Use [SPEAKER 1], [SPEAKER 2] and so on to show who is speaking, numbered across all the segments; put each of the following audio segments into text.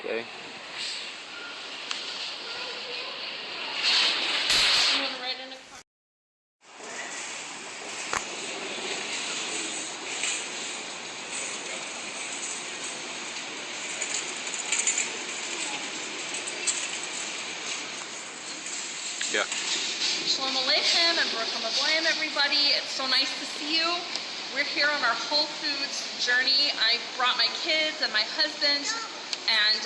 [SPEAKER 1] Okay.
[SPEAKER 2] You want to write in a comment?
[SPEAKER 1] Yeah.
[SPEAKER 2] Shalom Aleichem and Baruch HaMavoyim, everybody. It's so nice to see you. We're here on our Whole Foods journey. I brought my kids and my husband, and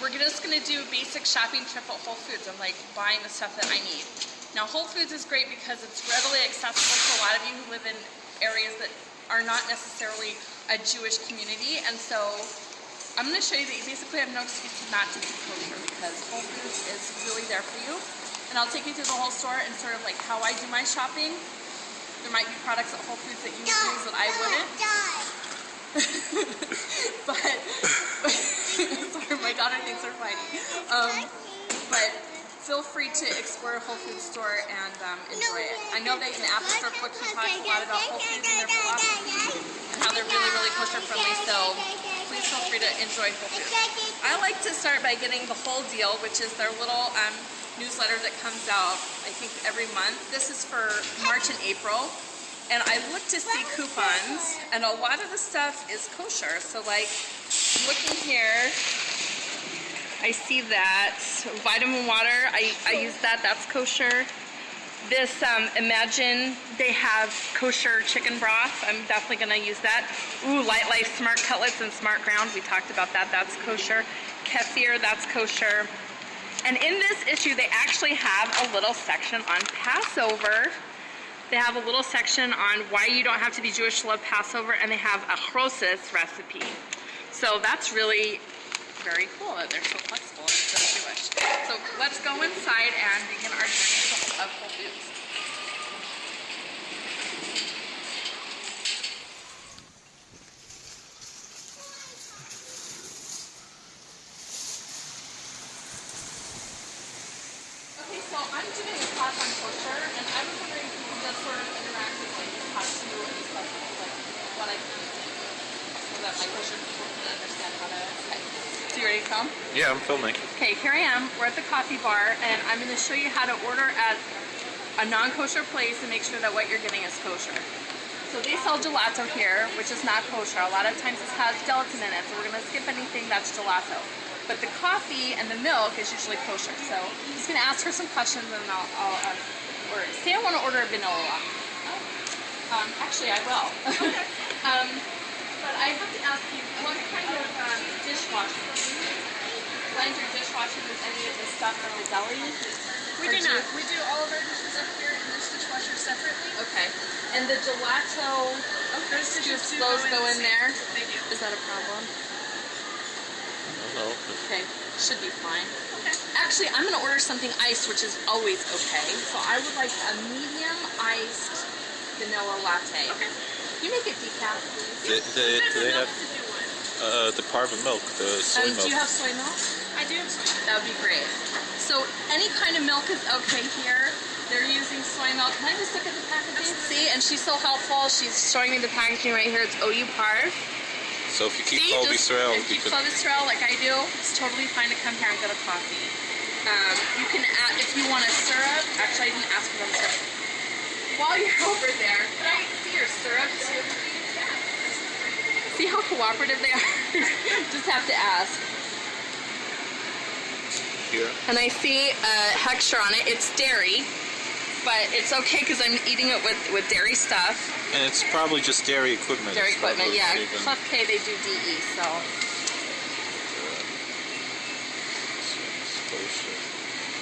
[SPEAKER 2] we're just going to do a basic shopping trip at Whole Foods. I'm like buying the stuff that I need. Now, Whole Foods is great because it's readily accessible to a lot of you who live in areas that are not necessarily a Jewish community, and so I'm going to show you that you basically have no excuse not to be kosher because Whole Foods is really there for you. And I'll take you through the whole store and sort of like how I do my shopping. There might be products at Whole Foods that you would use that I wouldn't. But sorry, my daughter thinks they're fighting. But feel free to explore a Whole Foods store and enjoy it. I know that in Apple Store book he talks a lot about Whole Foods and their philosophy and how they're really, really kosher friendly. So please feel free to enjoy Whole Foods. I like to start by getting the whole deal, which is their little newsletter that comes out, I think, every month. This is for March and April. And I look to see coupons, and a lot of the stuff is kosher. So like, looking here, I see that vitamin water, I use that, that's kosher. This, Imagine, they have kosher chicken broth. I'm definitely gonna use that. Ooh, Light Life Smart Cutlets and Smart Ground, we talked about that, that's kosher. Kefir, that's kosher. And in this issue, they actually have a little section on Passover. They have a little section on why you don't have to be Jewish to love Passover, and they have a chrosis recipe. So that's really very cool that they're so flexible and so Jewish. So let's go inside and begin our journey of Whole Foods. So I'm doing a class on kosher, and I was wondering if you could just sort of interact with like how to and stuff, like what I can do, so that my kosher people can understand how to. Okay. So you ready to come?
[SPEAKER 1] Yeah, I'm filming. Okay,
[SPEAKER 2] here I am. We're at the coffee bar, and I'm going to show you how to order at a non-kosher place and make sure that what you're getting is kosher. So they sell gelato here, which is not kosher. A lot of times this has gelatin in it, so we're going to skip anything that's gelato. But the coffee and the milk is usually kosher. So I'm just going to ask her some questions and I'll order. Say I want to order a vanilla latte. Actually, I will. But I have to ask you, what kind of dishwasher? Blend your dishwasher with any of the stuff from the deli?
[SPEAKER 3] We do not. We do all of our dishes up here in this dishwasher separately.
[SPEAKER 2] Okay. And the gelato, those go in there?
[SPEAKER 3] They do.
[SPEAKER 2] Is that a problem?
[SPEAKER 1] No.
[SPEAKER 2] Okay, should be fine.
[SPEAKER 3] Okay.
[SPEAKER 2] Actually, I'm going to order something iced, which is always okay. So I would like a medium iced vanilla latte.
[SPEAKER 3] Okay.
[SPEAKER 2] You make it decaf, please.
[SPEAKER 1] Do they have the parva milk, the soy milk?
[SPEAKER 2] Do you have soy milk?
[SPEAKER 3] I do have soy milk.
[SPEAKER 2] That would be great. So any kind of milk is okay here. They're using soy milk. Can I just look at the packaging? See, and she's so helpful. She's showing me the packaging right here. It's OU Parv.
[SPEAKER 1] So if you keep Clovis Israel,
[SPEAKER 2] if you keep Clovis Israel like I do, it's totally fine to come here and get a coffee. You can add, if you want a syrup, actually I didn't ask for the syrup. While you're over there, can I see your syrup too? See how cooperative they are? Just have to ask.
[SPEAKER 1] Here.
[SPEAKER 2] And I see Hechsher on it. It's dairy, but it's okay because I'm eating it with dairy stuff.
[SPEAKER 1] And it's probably just dairy equipment.
[SPEAKER 2] Dairy equipment, yeah. Plus K, they do DE, so.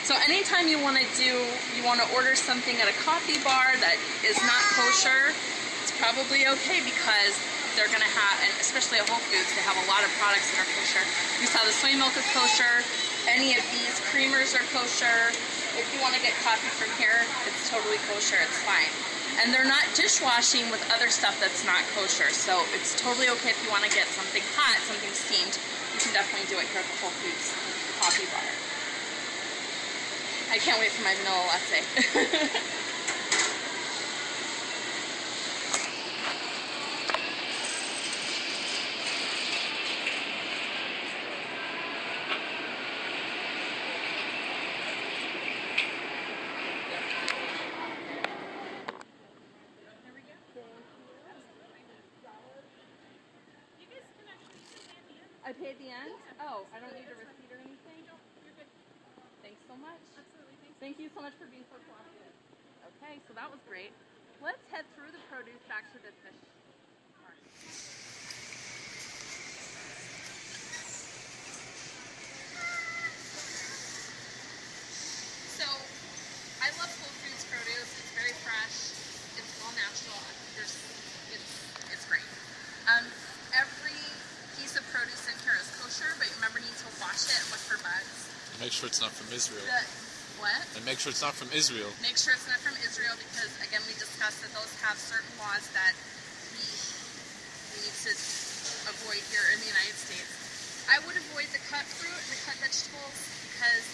[SPEAKER 2] So anytime you want to order something at a coffee bar that is not kosher, it's probably okay because they're going to have, and especially at Whole Foods, they have a lot of products that are kosher. You saw the soy milk is kosher. Any of these creamers are kosher. If you want to get coffee from here, it's totally kosher. It's fine. And they're not dishwashing with other stuff that's not kosher. So it's totally okay if you want to get something hot, something steamed. You can definitely do it here at the Whole Foods coffee bar. I can't wait for my vanilla latte. I pay at the end? Oh, I don't need a receipt or anything? No, you're good. Thanks so much.
[SPEAKER 3] Absolutely.
[SPEAKER 2] Thank you so much for being so cooperative. Okay, so that was great. Let's head through the produce back to the fish market. So, I love Whole Foods produce. It's very fresh. It's all natural. It's great. Every piece of produce in here is kosher, but remember you need to wash it and look for bugs.
[SPEAKER 1] Make sure it's not from Israel.
[SPEAKER 2] What?
[SPEAKER 1] And make sure it's not from Israel.
[SPEAKER 2] Make sure it's not from Israel because, again, we discussed that those have certain laws that we need to avoid here in the United States. I would avoid the cut fruit and the cut vegetables because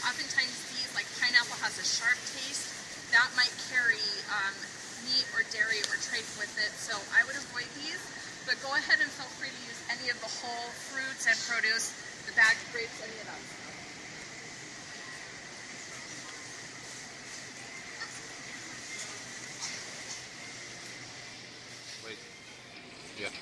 [SPEAKER 2] oftentimes these, like pineapple, has a sharp taste. That might carry meat or dairy or trace with it, so I would avoid these. But go ahead and feel free to use any of the whole fruits and produce, the bagged grapes, any of them.
[SPEAKER 1] Wait. Yeah.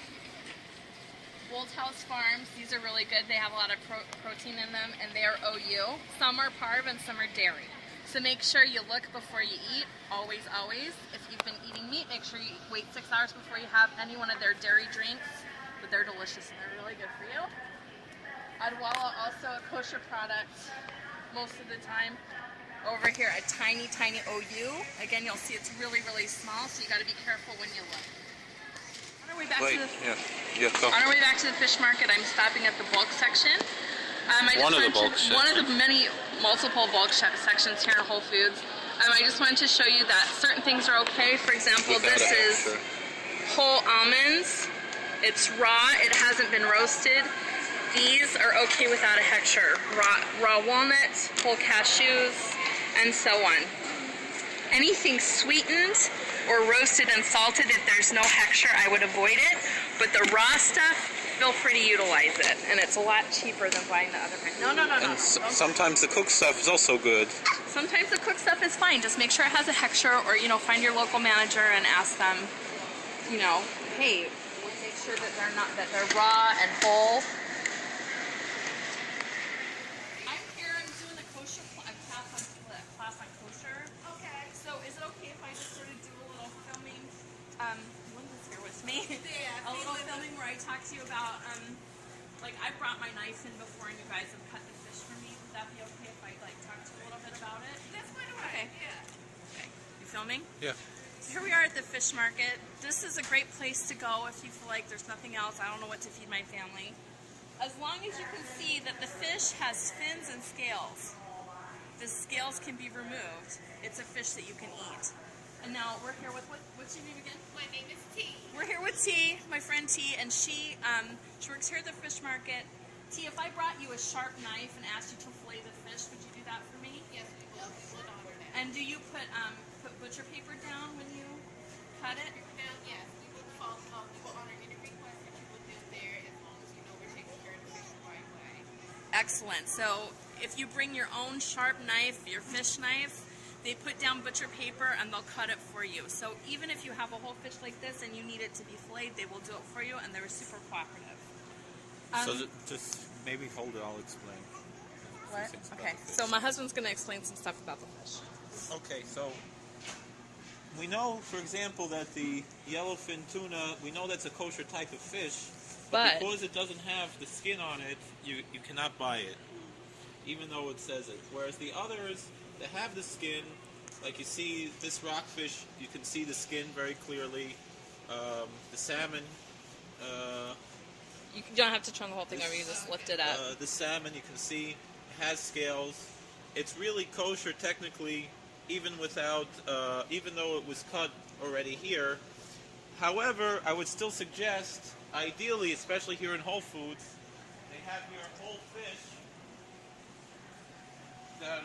[SPEAKER 2] House Farms, these are really good. They have a lot of protein in them, and they are OU. Some are parve and some are dairy. So make sure you look before you eat, always, always. If you've been eating meat, make sure you wait 6 hours before you have any one of their dairy drinks. But they're delicious and they're really good for you. Adwala, also a kosher product most of the time. Over here, a tiny, tiny OU. Again, you'll see it's really, really small, so you got to be careful when you look. On our way back
[SPEAKER 1] Go.
[SPEAKER 2] On our way back to the fish market, I'm stopping at the bulk section.
[SPEAKER 1] One of the
[SPEAKER 2] multiple bulk sections here in Whole Foods. I just wanted to show you that certain things are okay. For example, this is whole almonds. It's raw. It hasn't been roasted. These are okay without a hechsher. Raw walnuts, whole cashews, and so on. Anything sweetened or roasted and salted, if there's no hechsher, I would avoid it. But the raw stuff, feel free to utilize it, and it's a lot cheaper than buying the other kind. No.
[SPEAKER 1] Sometimes the cooked stuff is also good.
[SPEAKER 2] Sometimes the cooked stuff is fine. Just make sure it has a hechsher, or find your local manager and ask them, hey, make sure that they're raw and whole. I'm here. I'm doing a kosher class on kosher. Okay. So is it okay if I just sort of do a little filming? Linda's here with me. Yeah. A little filming where I talk to you about, I brought my knife in before and you guys have cut the fish for me. Would that be okay if I, talk to you a little bit about it? That's fine. Okay. Yeah. Okay. You filming?
[SPEAKER 1] Yeah.
[SPEAKER 2] So here we are at the fish market. This is a great place to go if you feel like there's nothing else. I don't know what to feed my family. As long as you can see that the fish has fins and scales. The scales can be removed. It's a fish that you can eat. And now we're here with, what's your name again?
[SPEAKER 3] My name is T.
[SPEAKER 2] We're here with T, my friend T, and she works here at the fish market. T, if I brought you a sharp knife and asked you to fillet the fish, would you do that for me?
[SPEAKER 3] Yes, we will. We will honor that.
[SPEAKER 2] And do you put butcher paper down when you cut it?
[SPEAKER 3] Yes, we will honor any request that you will do there as long as you know we're taking care of the fish the right way.
[SPEAKER 2] Excellent. So if you bring your own sharp knife, your fish knife, they put down butcher paper and they'll cut it for you. So even if you have a whole fish like this and you need it to be filleted, they will do it for you, and they're super cooperative.
[SPEAKER 1] So just maybe hold it, I'll explain.
[SPEAKER 2] What? Okay, so my husband's going to explain some stuff about the fish.
[SPEAKER 1] Okay, so we know, for example, that the yellowfin tuna, we know that's a kosher type of fish, but because it doesn't have the skin on it, you cannot buy it, even though it says it. Whereas the others that have the skin, like you see this rockfish, you can see the skin very clearly. The salmon,
[SPEAKER 2] you don't have to turn the whole thing over, you just lift it up.
[SPEAKER 1] The salmon, you can see, has scales. it's really kosher technically, even without, even though it was cut already here. However, I would still suggest, ideally, especially here in Whole Foods, they have here whole fish that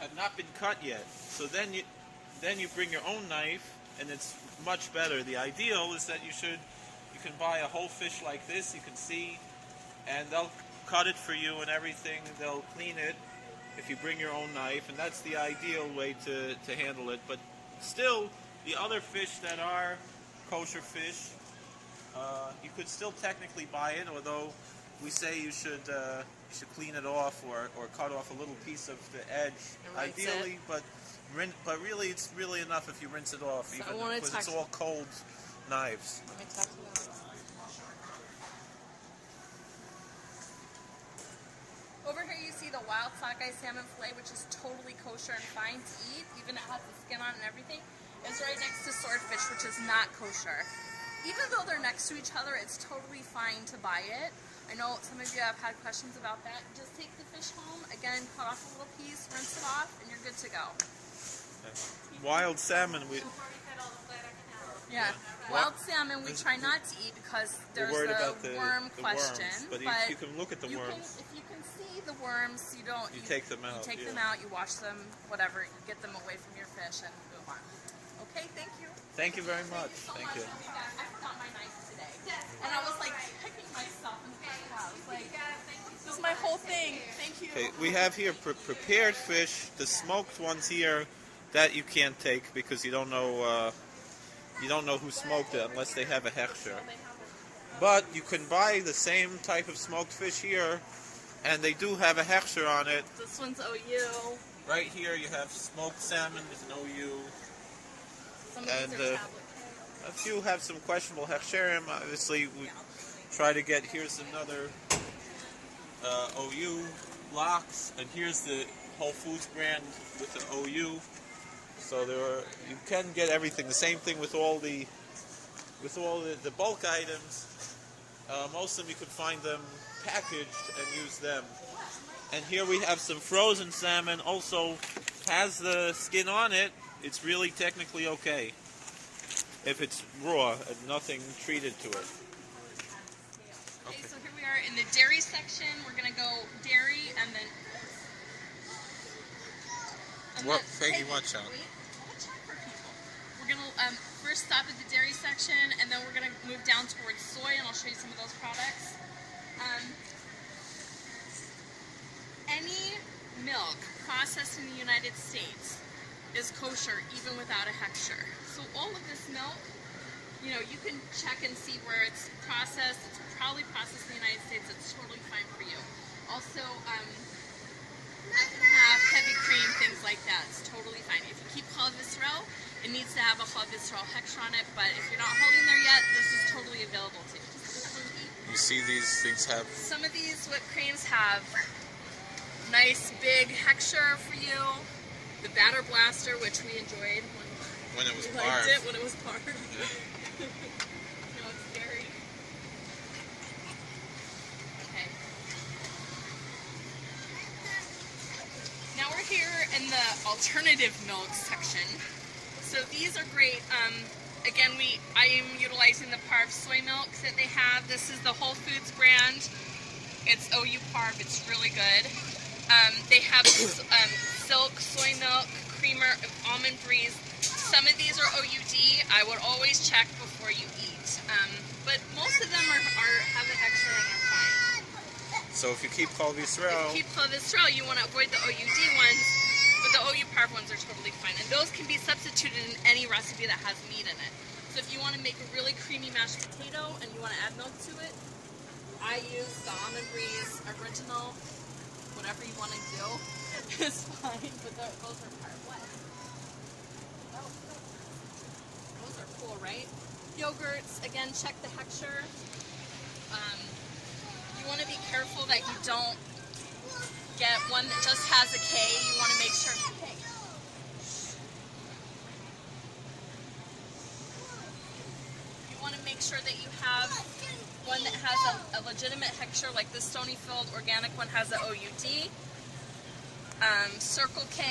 [SPEAKER 1] have not been cut yet. So then you bring your own knife, and it's much better. The ideal is that you can buy a whole fish like this. You can see, and they'll cut it for you and everything. They'll clean it if you bring your own knife, and that's the ideal way to handle it. But still, the other fish that are kosher fish, you could still technically buy it, although we say you should clean it off or cut off a little piece of the edge, ideally. But really, it's really enough if you rinse it off,
[SPEAKER 2] So
[SPEAKER 1] even because it's all cold knives.
[SPEAKER 2] Let me talk to you. Over here you see the wild sockeye salmon fillet, which is totally kosher and fine to eat, even it has the skin on and everything. It's right next to swordfish, which is not kosher. Even though they're next to each other, it's totally fine to buy it. I know some of you have had questions about that. Just take the fish home, again, cut off a little piece, rinse it off, and you're good to go.
[SPEAKER 1] Wild salmon,
[SPEAKER 2] wild salmon we try not to eat because there's the worm question.
[SPEAKER 1] Worms, but you can look at the worms.
[SPEAKER 2] If you can see the worms, you
[SPEAKER 1] take them out.
[SPEAKER 2] You take them out, you wash them, whatever, you get them away from your fish and move on. Okay, thank you.
[SPEAKER 1] Thank you very much.
[SPEAKER 2] Thank you. I forgot my knife today. And I was like checking myself and I was like, this is my whole thing. Thank you.
[SPEAKER 1] Okay, we have here prepared fish. The smoked ones here, that you can't take because you don't know who smoked it unless they have a hechsher. But you can buy the same type of smoked fish here, and they do have a hechsher on it.
[SPEAKER 2] This one's OU.
[SPEAKER 1] Right here you have smoked salmon with an OU.
[SPEAKER 2] Some of these are tablet K.
[SPEAKER 1] A few have some questionable hechsherim. Obviously, we try to get. Here's another OU lox, and here's the Whole Foods brand with the OU. So you can get everything. The same thing with all the bulk items. Most of them you can find them packaged and use them. And here we have some frozen salmon. Also has the skin on it. It's really technically okay if it's raw and nothing treated to it.
[SPEAKER 2] Okay, so here we are in the dairy section. We're gonna go dairy and then.
[SPEAKER 1] Well, thank you much, Alan.
[SPEAKER 2] We're gonna first stop at the dairy section, and then we're gonna move down towards soy, and I'll show you some of those products. Any milk processed in the United States is kosher, even without a hechsher. So all of this milk, you know, you can check and see where it's processed. It's probably processed in the United States. It's totally fine for you. Also, half, heavy cream, things like that. It's totally fine. If you keep cholesterol, it needs to have a cholesterol hechsher on it, but if you're not holding there yet, this is totally available to you.
[SPEAKER 1] You see these things have...
[SPEAKER 2] Some of these whipped creams have nice big hechsher for you. The Batter Blaster, which we enjoyed
[SPEAKER 1] when it was
[SPEAKER 2] parve.
[SPEAKER 1] Liked
[SPEAKER 2] it when it was parve. No, it's dairy. Okay. Now we're here in the alternative milk section. So these are great. Again, I am utilizing the Parve soy milk that they have. This is the Whole Foods brand. It's OU Parve. It's really good. They have silk soy milk, creamer, almond breeze. Some of these are OUD. I would always check before you eat. But most of them have an extra and are fine.
[SPEAKER 1] So if you keep cholesterol...
[SPEAKER 2] you want to avoid the OUD ones. But the OU Parve ones are totally fine. And those can be substituted in any recipe that has meat in it. So if you want to make a really creamy mashed potato and you want to add milk to it, I use the almond breeze original. Whatever you want to do is fine. But those are part what? Oh, those are cool, right? Yogurts, again, check the hechsher. You want to be careful that you don't get one that just has a K. You want to make sure. Okay. You want to make sure that you have one that has a legitimate hechsher, like this Stonyfield organic one has a OUD. Circle K,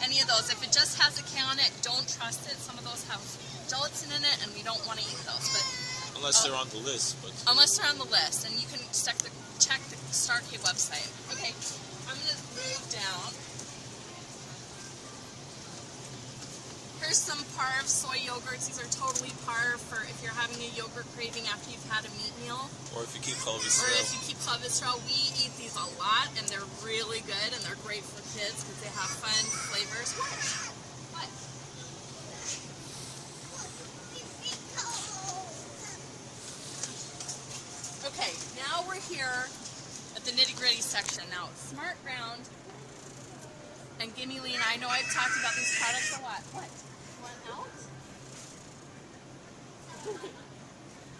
[SPEAKER 2] any of those. If it just has a K on it, don't trust it. Some of those have gelatin in it, and we don't want to eat those. But
[SPEAKER 1] unless they're on the list. But
[SPEAKER 2] unless they're on the list, and you can check the Star K website. Okay, I'm going to move down. Here's some Parv soy yogurts. These are totally Parv for if you're having a yogurt craving after you've had a meat meal.
[SPEAKER 1] Or if you keep cholesterol.
[SPEAKER 2] Or if you keep cholesterol. We eat these a lot, and they're really good, and they're great for kids because they have fun flavors. What? Okay, now we're here at the nitty-gritty section. Now, Smart Ground and Gimme Lean. I know I've talked about these products a lot. What? Out?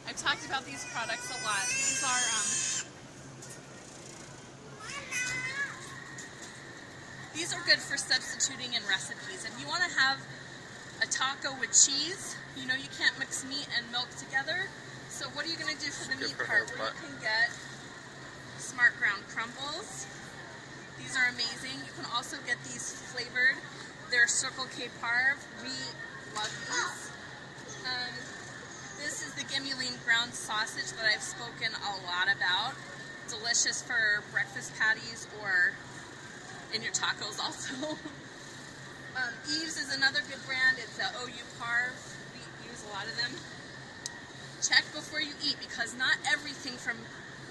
[SPEAKER 2] I've talked about these products a lot. These are good for substituting in recipes. If you want to have a taco with cheese, you know you can't mix meat and milk together. So what are you going to do for the meat part? Where you can get Smart Ground crumbles. These are amazing. You can also get these flavored. They're Circle K Parv. We love these. This is the Gimme Lean ground sausage that I've spoken a lot about. Delicious for breakfast patties or in your tacos also. Eve's is another good brand. It's a OU Parv. We use a lot of them. Check before you eat because not everything from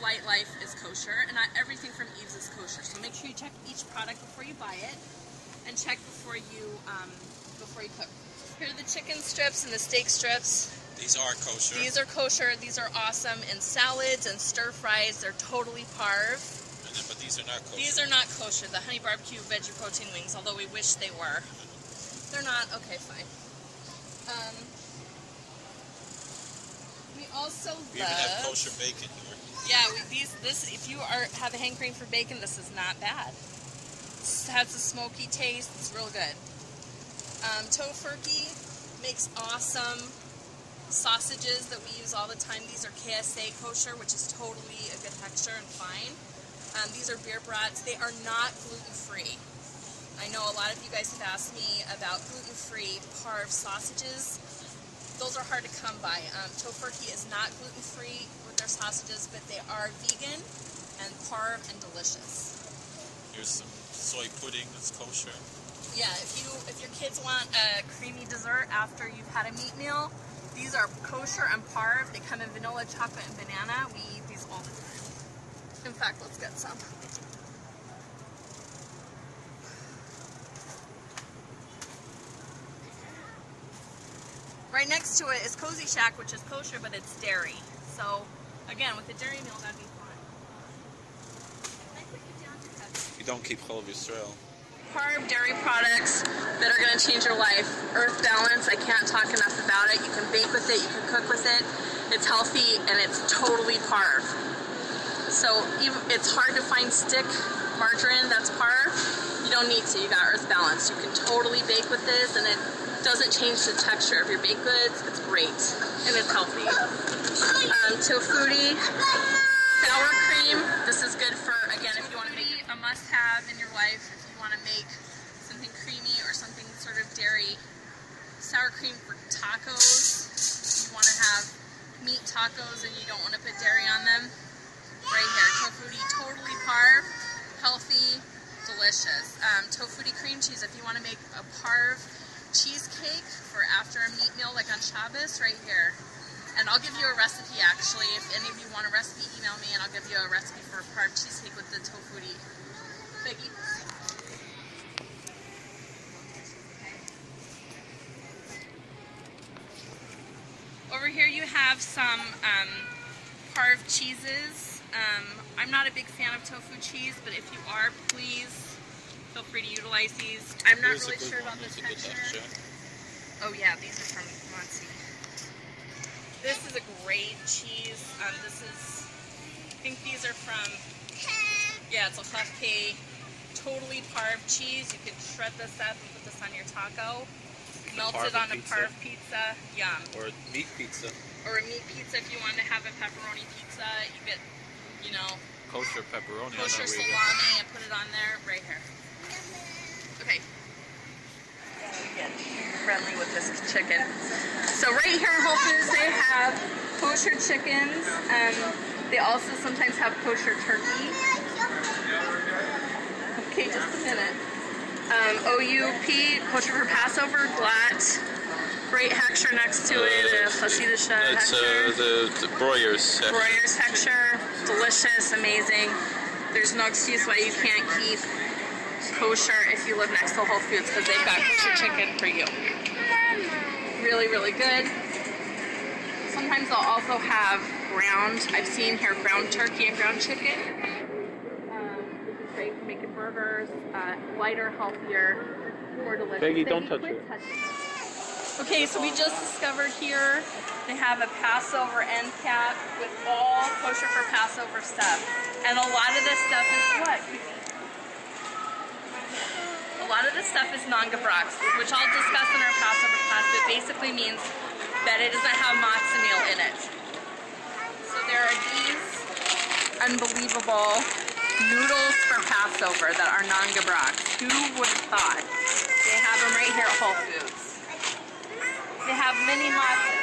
[SPEAKER 2] Light Life is kosher and not everything from Eve's is kosher. So make sure you check each product before you buy it and check before you cook. Here are the chicken strips and the steak strips.
[SPEAKER 1] These are kosher.
[SPEAKER 2] These are kosher. These are awesome in salads and stir fries. They're totally Parv.
[SPEAKER 1] But these are not kosher.
[SPEAKER 2] These are not kosher. The honey barbecue veggie protein wings, although we wish they were. They're not. Okay, fine. We also
[SPEAKER 1] we even have kosher bacon here.
[SPEAKER 2] Yeah, if you have a hankering for bacon, this is not bad. It has a smoky taste. It's real good. Tofurkey makes awesome sausages that we use all the time. These are KSA kosher, which is totally a good texture and fine. These are beer brats. They are not gluten-free. I know a lot of you guys have asked me about gluten-free Parv sausages. Those are hard to come by. Tofurkey is not gluten-free with their sausages, but they are vegan and Parv and delicious.
[SPEAKER 1] Here's some soy pudding that's kosher.
[SPEAKER 2] Yeah, if your kids want a creamy dessert after you've had a meat meal, these are kosher and Parv. They come in vanilla, chocolate, and banana. We eat these all the time. In fact, let's get some. Right next to it is Cozy Shack, which is kosher, but it's dairy. So, again, with the dairy meal, that'd be fun.
[SPEAKER 1] You don't keep cholesterol.
[SPEAKER 2] Parv dairy products that are going to change your life. Earth Balance, I can't talk enough about it. You can bake with it, you can cook with it. It's healthy and it's totally Parv. So it's hard to find stick margarine that's Parv. You don't need to, you got Earth Balance. You can totally bake with this and it doesn't change the texture of your baked goods. It's great and it's healthy. Tofutti sour cream. This is good for, again, if you want to make a must-have in your life. If you want to make something creamy or something sort of dairy. Sour cream for tacos. You want to have meat tacos and you don't want to put dairy on them. Right here, Tofutti, totally Parv, healthy, delicious. Tofutti cream cheese, if you want to make a Parv cheesecake for after a meat meal, like on Shabbos, right here. And I'll give you a recipe, actually. If any of you want a recipe, email me and I'll give you a recipe for a Parv cheesecake with the Tofutti. Biggie. Over here you have some Parv cheeses. I'm not a big fan of tofu cheese, but if you are, please feel free to utilize these. I'm not really sure about the texture. Oh yeah, these are from Muncie. This is a great cheese. I think these are from, yeah, it's a Kosher, totally Parv cheese. You could shred this up and put this on your taco. Melt it on a Parv pizza. Yum.
[SPEAKER 1] Or meat pizza.
[SPEAKER 2] Or a meat pizza if you want to have a pepperoni pizza. You get, you know,
[SPEAKER 1] kosher pepperoni.
[SPEAKER 2] Kosher salami and put it on there right here. chicken. So right here in Whole Foods, they have kosher chickens. They also sometimes have kosher turkey. Okay, just a minute. OUP, kosher for Passover, glatt. Great hechsher next to it, Hasidic hechsher.
[SPEAKER 1] It's the broilers.
[SPEAKER 2] Broilers hechsher, delicious, amazing. There's no excuse why you can't keep kosher if you live next to Whole Foods because they've got kosher chicken for you. Really, really good. Sometimes they'll also have ground. I've seen here ground turkey and ground chicken. This is great for making burgers, lighter, healthier, more delicious.
[SPEAKER 1] Peggy, don't touch it.
[SPEAKER 2] Okay, so we just discovered here they have a Passover end cap with all kosher for Passover stuff. And a lot of this stuff is what? A lot of this stuff is non-gebrocks, which I'll discuss in our Passover class. It basically means that it doesn't have matzah meal in it. So there are these unbelievable noodles for Passover that are non-gebrocks. Who would have thought? They have them right here at Whole Foods. They have mini matzahs,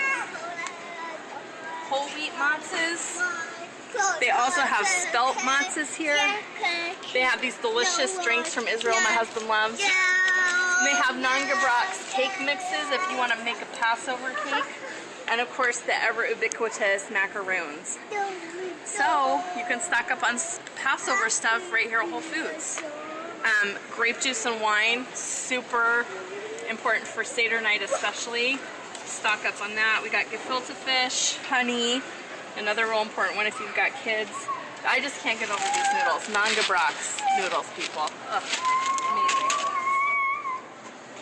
[SPEAKER 2] whole wheat matzahs. They also have spelt matzahs here. They have these delicious drinks from Israel my husband loves. And they have non-gebrocks cake mixes if you want to make a Passover cake. And of course the ever ubiquitous macaroons. So you can stock up on Passover stuff right here at Whole Foods. Grape juice and wine, super important for Seder night especially. Stock up on that. We got gefilte fish, honey, another real important one if you've got kids. I just can't get over these noodles. Non-gebrocks noodles, people. Ugh, amazing.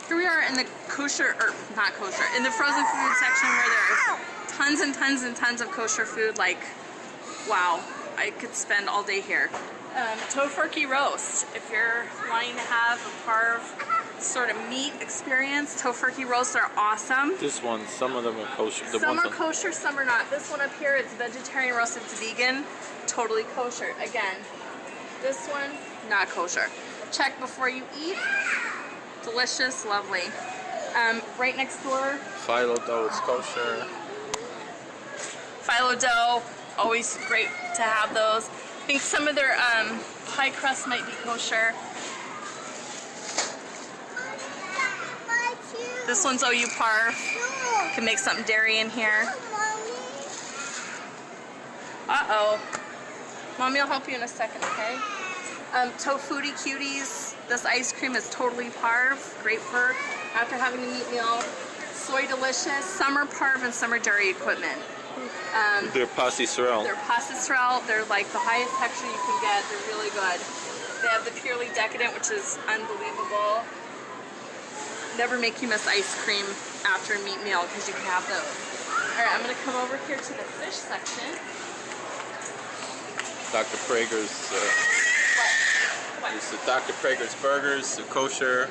[SPEAKER 2] Here we are in the kosher, or not kosher, in the frozen food section where there's tons and tons and tons of kosher food. Like, wow, I could spend all day here. Tofurkey roast. If you're wanting to have a parv sort of meat experience, tofurkey roasts are awesome.
[SPEAKER 1] This one, some of them are kosher.
[SPEAKER 2] Some are kosher, some are not. This one up here, it's vegetarian roast, it's vegan, totally kosher. Again, this one, not kosher. Check before you eat. Delicious, lovely. Right next door,
[SPEAKER 1] phyllo dough is kosher.
[SPEAKER 2] Phyllo dough, always great to have those. I think some of their pie crust might be kosher. This one's OU parv. Can make something dairy in here. Uh-oh. Mommy will help you in a second, okay? Tofutti Cuties. This ice cream is totally parv. Great for after having a meat meal. Soy Delicious. Some are parv and some are dairy equipment.
[SPEAKER 1] They're pasti sorrel.
[SPEAKER 2] They're pasti sorrel. They're like the highest texture you can get. They're really good. They have the Purely Decadent, which is unbelievable. Never make you miss ice cream after a meat meal because you can have those. Alright, I'm going to come over here to the fish section.
[SPEAKER 1] Dr. Prager's,
[SPEAKER 2] What?
[SPEAKER 1] this is Dr. Prager's burgers, the kosher.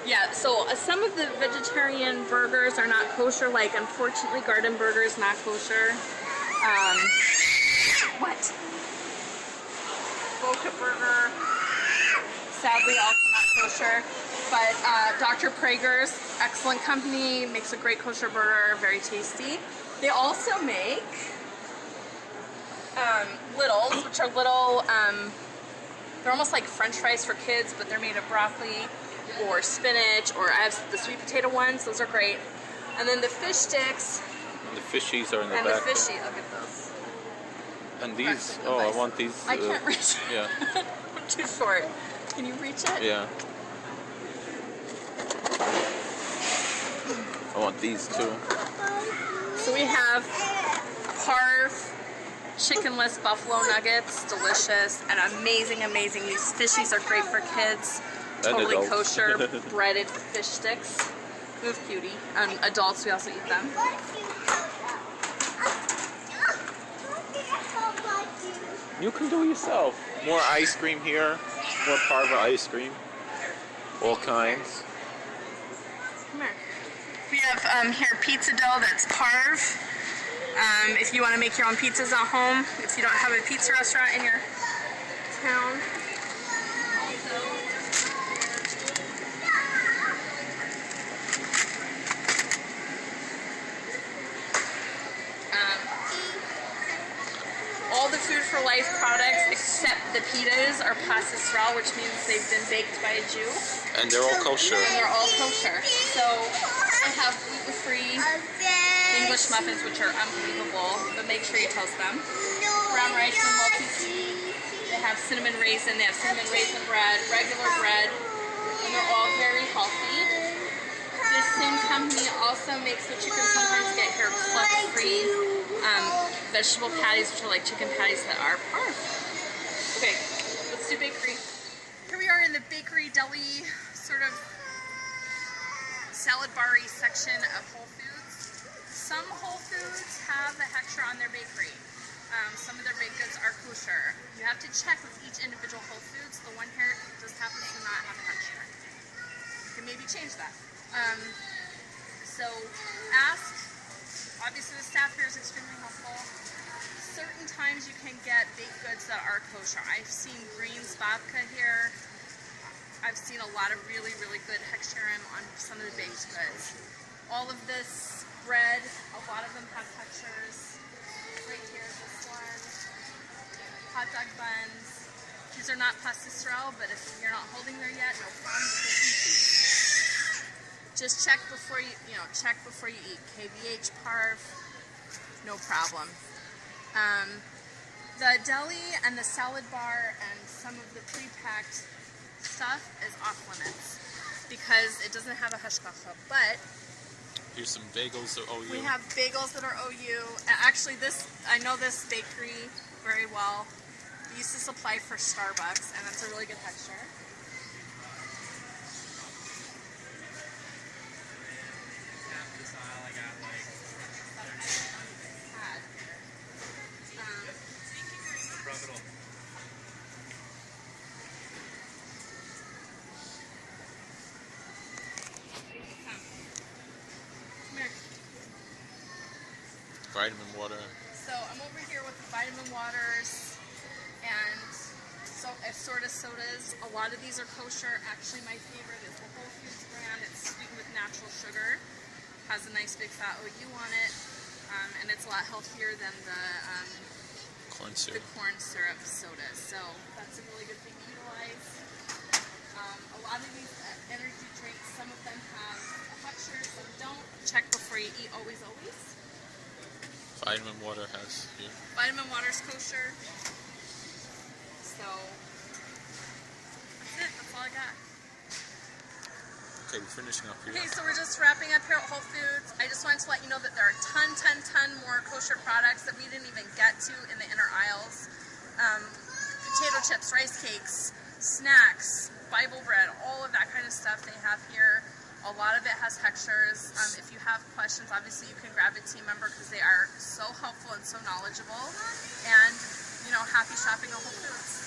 [SPEAKER 2] Yeah, so some of the vegetarian burgers are not kosher, like unfortunately Garden Burger's not kosher. What? Boca Burger, sadly also not kosher. But Dr. Prager's, excellent company, makes a great kosher burger, very tasty. They also make littles, which are little, they're almost like French fries for kids, but they're made of broccoli or spinach, or I have the sweet potato ones, those are great. And then the fish sticks.
[SPEAKER 1] And the fishies are in the back.
[SPEAKER 2] And the fishy, look at those.
[SPEAKER 1] And these, oh, I want these.
[SPEAKER 2] I can't reach it.
[SPEAKER 1] Yeah.
[SPEAKER 2] I'm too short. Can you reach it?
[SPEAKER 1] Yeah. I want these too.
[SPEAKER 2] So we have parv, chickenless buffalo nuggets, delicious and amazing, amazing. These fishies are great for kids. Totally kosher, breaded fish sticks. Move, cutie. Adults, we also eat them.
[SPEAKER 1] You can do it yourself. More ice cream here. More parva ice cream. All kinds.
[SPEAKER 2] Come here. We have here pizza dough that's parv. If you want to make your own pizzas at home, if you don't have a pizza restaurant in your town. are pastisserie, which means they've been baked by a Jew.
[SPEAKER 1] And they're all kosher.
[SPEAKER 2] And they're all kosher. So I have gluten-free English muffins, which are unbelievable, but make sure you toast them. Brown rice and multi-seed. They have cinnamon raisin. They have cinnamon raisin bread, regular bread, and they're all very healthy. This same company also makes what you can sometimes get here, cluck-free vegetable patties, which are like chicken patties that are parf. Okay, let's do bakery. Here we are in the bakery deli sort of salad bar-y section of Whole Foods. Some Whole Foods have a hechsher on their bakery. Some of their baked goods are kosher. You have to check with each individual Whole Foods. The one here just happens to not have a hechsher. You can maybe change that. So ask. Obviously the staff here is extremely helpful. Certain times you can get baked goods that are kosher. I've seen greens babka here. I've seen a lot of really, really good hechsherim on some of the baked goods. All of this bread, a lot of them have hechshers. Right here, this one. Hot dog buns. These are not pastisserie, but if you're not holding there yet, no problem. Just check before you, check before you eat. KVH parf, no problem. The deli and the salad bar and some of the pre-packed stuff is off limits because it doesn't have a hashgacha. But
[SPEAKER 1] here's some bagels that OU.
[SPEAKER 2] We have bagels that are OU. Actually, I know this bakery very well. They used to supply for Starbucks, and that's a really good texture.
[SPEAKER 1] Vitamin water.
[SPEAKER 2] So I'm over here with the vitamin waters and assorted sodas. A lot of these are kosher. Actually, my favorite is the Whole Foods brand. It's sweetened with natural sugar. Has a nice big fat OU on it, and it's a lot healthier than the
[SPEAKER 1] corn
[SPEAKER 2] syrup sodas. So that's a really good thing to utilize. A lot of these energy drinks, some of them have a hechsher, some don't. Check before you eat. Always, always.
[SPEAKER 1] Vitamin water has here.
[SPEAKER 2] Vitamin water's kosher. So that's it. That's all I got.
[SPEAKER 1] Okay, we're finishing up here.
[SPEAKER 2] Okay, so we're just wrapping up here at Whole Foods. I just wanted to let you know that there are a ton more kosher products that we didn't even get to in the inner aisles. Potato chips, rice cakes, snacks, Bible bread, all of that kind of stuff they have here. A lot of it has hechshers. If you have questions, obviously you can grab a team member because they are so helpful and so knowledgeable. And, happy shopping at Whole Foods.